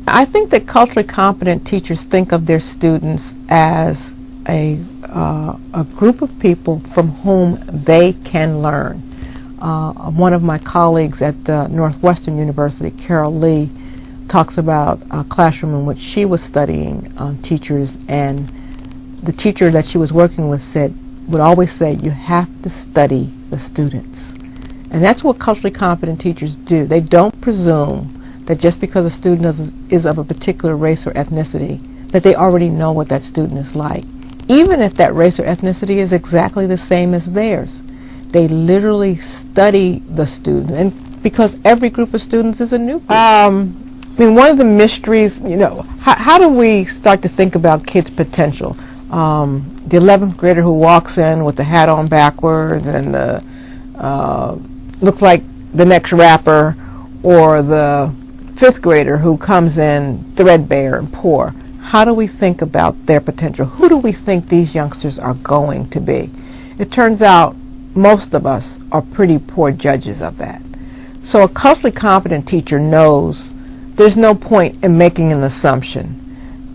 I think that culturally competent teachers think of their students as a group of people from whom they can learn. One of my colleagues at the Northwestern University, Carol Lee, talks about a classroom in which she was studying teachers, and the teacher that she was working with would always say, you have to study the students. And that's what culturally competent teachers do. They don't presume that just because a student is of a particular race or ethnicity, that they already know what that student is like, even if that race or ethnicity is exactly the same as theirs. They literally study the student, and because every group of students is a new group. I mean, one of the mysteries, how do we start to think about kids' potential? The 11th grader who walks in with the hat on backwards and the looks like the next rapper, or the 5th grader who comes in threadbare and poor. How do we think about their potential? Who do we think these youngsters are going to be? It turns out most of us are pretty poor judges of that. So a culturally competent teacher knows there's no point in making an assumption.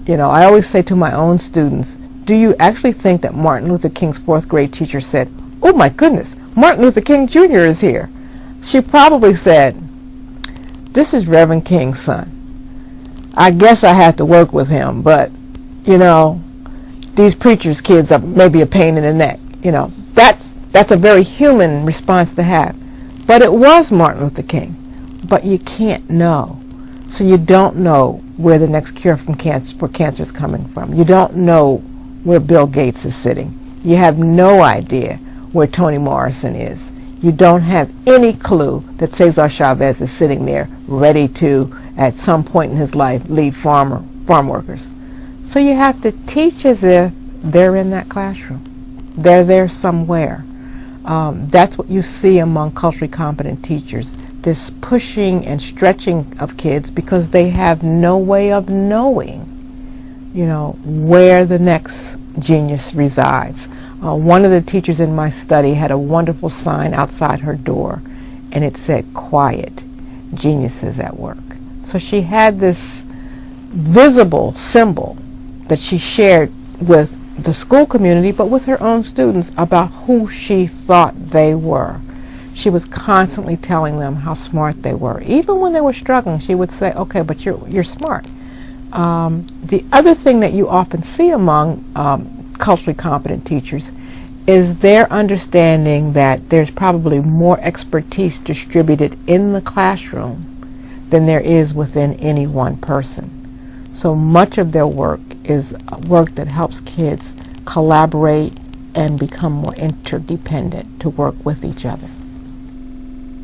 I always say to my own students, do you actually think that Martin Luther King's 4th grade teacher said, oh my goodness, Martin Luther King Jr. is here? She probably said, this is Reverend King's son. I guess I have to work with him, but, these preachers' kids are maybe a pain in the neck. That's a very human response to have. But it was Martin Luther King. But you can't know. So you don't know where the next cure for cancer is coming from. You don't know where Bill Gates is sitting. You have no idea where Toni Morrison is. You don't have any clue that Cesar Chavez is sitting there ready to, at some point in his life, lead farm workers. So you have to teach as if they're in that classroom. They're there somewhere. That's what you see among culturally competent teachers, this pushing and stretching of kids because they have no way of knowing, where the next genius resides. One of the teachers in my study had a wonderful sign outside her door, and it said, quiet, geniuses at work. So she had this visible symbol that she shared with the school community, but with her own students, about who she thought they were. She was constantly telling them how smart they were. Even when they were struggling, she would say, okay, but you're smart. The other thing that you often see among culturally competent teachers is their understanding that there's probably more expertise distributed in the classroom than there is within any one person. So much of their work is work that helps kids collaborate and become more interdependent to work with each other.